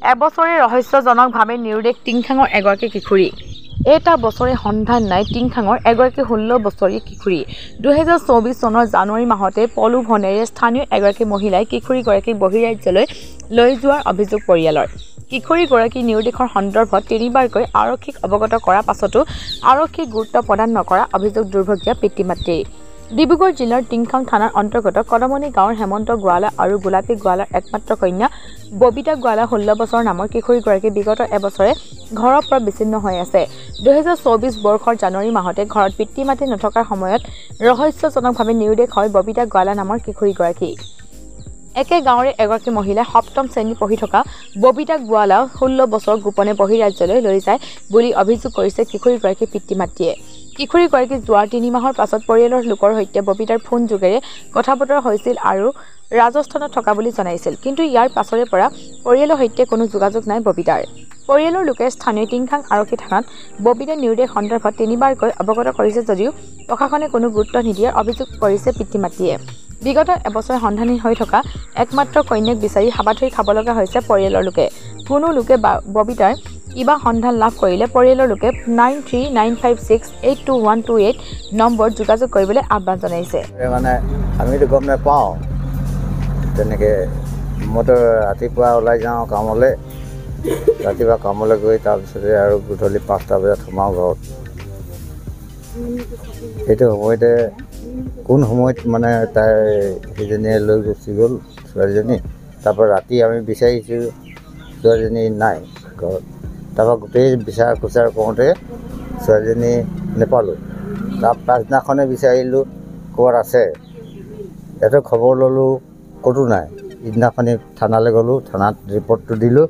এবছৰে ৰহস্যজনকভাৱে নিৰুদ্দেশ টিংখাঙৰ এগৰাকী কিশোৰী। এটা বছৰে সন্ধান নাই টিংখাঙৰ এগৰাকী 16 বছৰীয়া কিশোৰী। 2024 চনৰ জানুৱাৰী মাহতে প্ৰলোভনেৰে স্থানীয় এগৰাকী মহিলাই কিশোৰীগৰাকীক বহিৰাজ্যলৈ লৈ যোৱাৰ অভিযোগ পৰিয়ালৰ। কিশোৰীগৰাকী নিৰুদ্দেশৰ সন্দৰ্ভত তিনিবাৰকৈ আৰক্ষীক অৱগত কৰাৰ পাছতো আৰক্ষীয়ে গুৰুত্ব প্ৰদান নকৰা অভিযোগ দুৰ্ভগীয়া পিতৃ-মাতৃৰ। ডিব্ৰুগড় জিলাৰ টিংখাং থানাৰ অন্তৰ্গত কদমনি গাঁৱৰ হেমন্ত গোৱালা আৰু গোলাপী গোৱালাৰ একমাত্ৰ কন্যা ববিতা গোৱালা 16 বছৰ নামৰ কিশোৰীগৰাকী বিগত এবছৰে ঘৰৰ পৰা বিচ্ছিন্ন হৈ আছে। 2024 বৰ্ষৰ জানুৱাৰী মাহতে ঘৰত পিতৃ-মাতৃ নথকাৰ সময়ত ৰহস্যজনকভাৱে নিৰুদ্দেশ হয় ববিতা গোৱালা নামৰ কিশোৰীগৰাকী। একে গাঁৱৰে এগৰাকী মহিলাই সপ্তম শ্ৰেণী পঢ়ি থকা ববিতা গোৱালা 16 বছৰ গোপনে বহিৰাজ্যলৈ লৈ যায় বুলি অভিযোগ কৰিছে কিশোৰীগৰাকীৰ পিতৃ-মাতৃয়ে। কিশোৰীগৰাকী যোৱাৰ 3 মাহৰ পাছত পৰিয়ালৰ লোকৰ সৈতে ববিতাৰ ফোন যোগেৰে কথা-বতৰা হৈছিল আৰু ৰাজস্থানত থকা বুলি জনাইছিল। কিন্তু ইয়াৰ পাছৰে পৰা পৰিয়ালৰ সৈতে কোনো যোগাযোগ নাই ববিতাৰ। পৰিয়ালৰ লোকে স্থানীয় টিংখাং আৰক্ষী থানাত ববিতাৰ নিৰুদ্দেশ সন্দৰ্ভত তিনিবাৰকৈ অৱগত কৰিছে যদিও প্ৰশাসনে কোনো গুৰুত্ব নিদিয়াৰ অভিযোগ কৰিছে পিতৃ-মাতৃয়ে। বিগত এবছৰে সন্ধানহীন হৈ থকা একমাত্ৰ কন্যাক বিচাৰি হাবাথুৰি খাব লগা হৈছে পৰিয়ালৰ লোকে। কোনো লোকে ববিতাৰ কিবা সন্ধান লাভ কৰিলে পৰিয়ালৰ লোকে 9395682128 নম্বৰত যোগাযোগ কৰিবলৈ আহ্বান জনাইছে। মানে আমিতো গম নাপাওঁ তেনেকৈ। মইতো ৰাতিপুৱা ওলাই যাওঁ কামলৈ, ৰাতিপুৱা কামলৈ গৈ তাৰপিছতে আৰু গধূলি 5টা বজাত সোমাওঁ ঘৰত। সেইটো সময়তে কোন সময়ত মানে তাই সেইজনীয়ে লৈ গুচি গ'ল ছোৱালীজনী। তাৰপৰা ৰাতি আমি বিচাৰিছোঁ ছোৱালীজনী নাই ঘৰত। তাৰপৰা গোটেই বিচাৰ খোচাৰ কৰোঁতে ছোৱালীজনী নাপালোঁ। তাৰ পাছদিনাখনে বিচাৰিলোঁ ক'ৰবাত আছে, ইয়াতে খবৰ ল'লোঁ ক'তো নাই। ইদিনাখনি থানালৈ গ'লোঁ, থানাত ৰিপৰ্টটো দিলোঁ।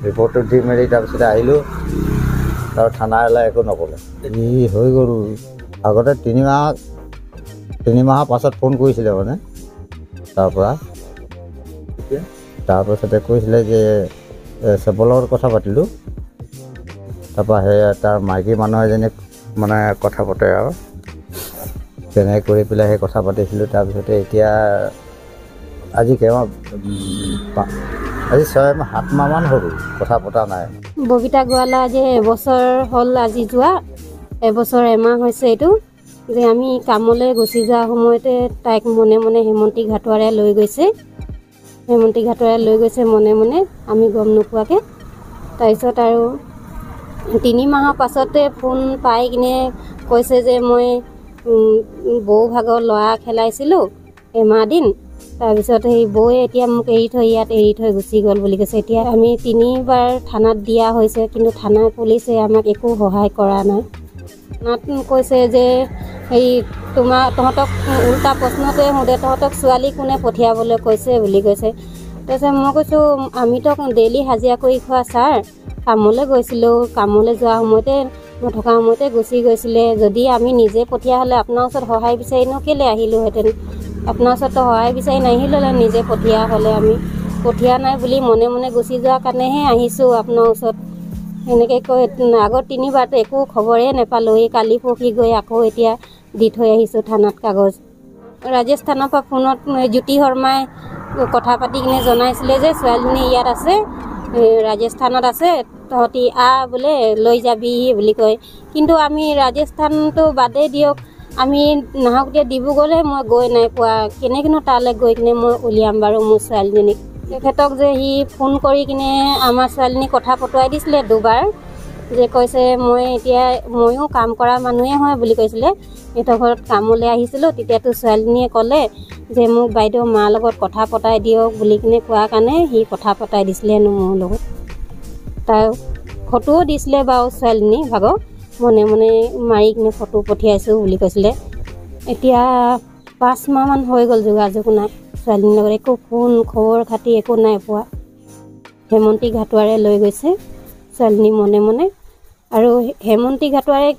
ৰিপৰ্টটো দি মেলি তাৰপিছতে আহিলোঁ, তাৰ থানালৈ একো নক'লে। ই হৈ গ'ল আগতে 3 মাহৰ পাছত ফোন কৰিছিলে মানে তাৰপাছতে কৈছিলে যে চবৰ লগত কথা পাতিলোঁ। তাৰপৰা সেই তাৰ মাইকী মানুহ এজনীক মানে কথা পাতে আৰু তেনেকৈ কৰি পেলাই সেই কথা পাতিছিলোঁ। তাৰপিছতে এতিয়া আজি 6-7 মাহমান হ'ল কথা পতা নাই। ববিতা গোৱালা যে এবছৰ হ'ল আজি যোৱা, এবছৰ এমাহ হৈছে এইটো যে আমি কামলৈ গুচি যোৱা সময়তে তাইক মনে মনে হেমন্তী ঘাটোৱাৰে লৈ গৈছে। হেমন্তী ঘাটোৱাৰে লৈ গৈছে মনে মনে, আমি গম নোপোৱাকৈ। তাৰপিছত আৰু 3 মাহৰ পাছতে ফোন পাই কিনে কৈছে যে মই বৌ ভাগৰ ল'ৰা খেলাইছিলোঁ এমাহ দিন। তাৰপিছত সেই বৌয়ে এতিয়া মোক এৰি থৈ গুচি গ'ল বুলি কৈছে। এতিয়া আমি 3বাৰ থানাত দিয়া হৈছে, কিন্তু থানা পুলিচে আমাক একো সহায় কৰা নাই। থানাত কৈছে যে হেৰি তহঁতক উল্টা প্ৰশ্নটোৱে সোধে, তহঁতক ছোৱালী কোনে পঠিয়াবলৈ কৈছে বুলি কৈছে। তাৰপিছত মই কৈছোঁ আমিতো ডেইলি হাজিৰা কৰি খোৱা ছাৰ, কামলৈ গৈছিলোঁ, কামলৈ যোৱা সময়তে নথকা সময়তে গুচি গৈছিলে। যদি আমি নিজে পঠিয়া হ'লে আপোনাৰ ওচৰত সহায় বিচাৰিনো কেলৈ আহিলোঁহেঁতেন? আপোনাৰ ওচৰতো সহায় বিচাৰি নাহিলোঁ, নিজে পঠিয়া হ'লে আমি পঠিয়া নাই বুলি মনে মনে গুচি যোৱাৰ কাৰণেহে আহিছোঁ আপোনাৰ ওচৰত। সেনেকৈ কৈ আগত 3বাৰটো একো খবৰে নাপালোঁ। এই কালি পৰহি গৈ আকৌ এতিয়া দি থৈ আহিছোঁ থানাত কাগজ। ৰাজস্থানৰ পৰা ফোনত জ্যোতি শৰ্মাই কথা পাতি কিনে জনাইছিলে যে ছোৱালীজনী ইয়াত আছে, ৰাজস্থানত আছে, তহঁতি বোলে লৈ যাবি বুলি কয়। কিন্তু আমি ৰাজস্থানটো বাদেই দিয়ক, আমি নাহকতীয়া ডিব্ৰুগড়লৈ মই গৈ নাই পোৱা। কেনেকৈনো তালৈ গৈ কিনে মই উলিয়াম বাৰু মোৰ ছোৱালীজনীক? তেখেতক যে সি ফোন কৰি কিনে আমাৰ ছোৱালীজনীক কথা পতুৱাই দিছিলে 2বাৰ, যে কৈছে ময়ো কাম কৰা মানুহে হয় বুলি কৈছিলে। সিহঁতৰ ঘৰত কামলৈ আহিছিলোঁ, তেতিয়াতো ছোৱালীজনীয়ে ক'লে যে মোক বাইদেউ মাৰ লগত কথা পতাই দিয়ক বুলি কিনে কোৱাৰ কাৰণে সি কথা পতাই দিছিলে হেনো মোৰ লগত। তাৰ ফটোও দিছিলে বাৰু ছোৱালীজনী ভাগৰ, মনে মনে মাৰি কিনে ফটো পঠিয়াইছোঁ বুলি কৈছিলে। এতিয়া 5 মাহমান হৈ গ'ল যোগাযোগ নাই ছোৱালীজনীৰ লগত, একো ফোন খবৰ খাতি একো নাই পোৱা। হেমন্তী ঘাটোৱাৰে লৈ গৈছে ছোৱালীজনী মনে মনে। আৰু হেমন্তী ঘাটোৱাৰে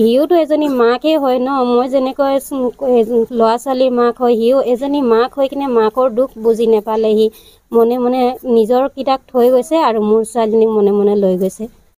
সিওতো এজনী মাকেই হয় ন। মই যেনেকৈ ল'ৰা ছোৱালীৰ মাক হয়, সিও এজনী মাক হৈ কিনে মাকৰ দুখ বুজি নাপালে। সি মনে মনে নিজৰ কিটাক থৈ গৈছে আৰু মোৰ ছোৱালীজনীক মনে মনে লৈ গৈছে।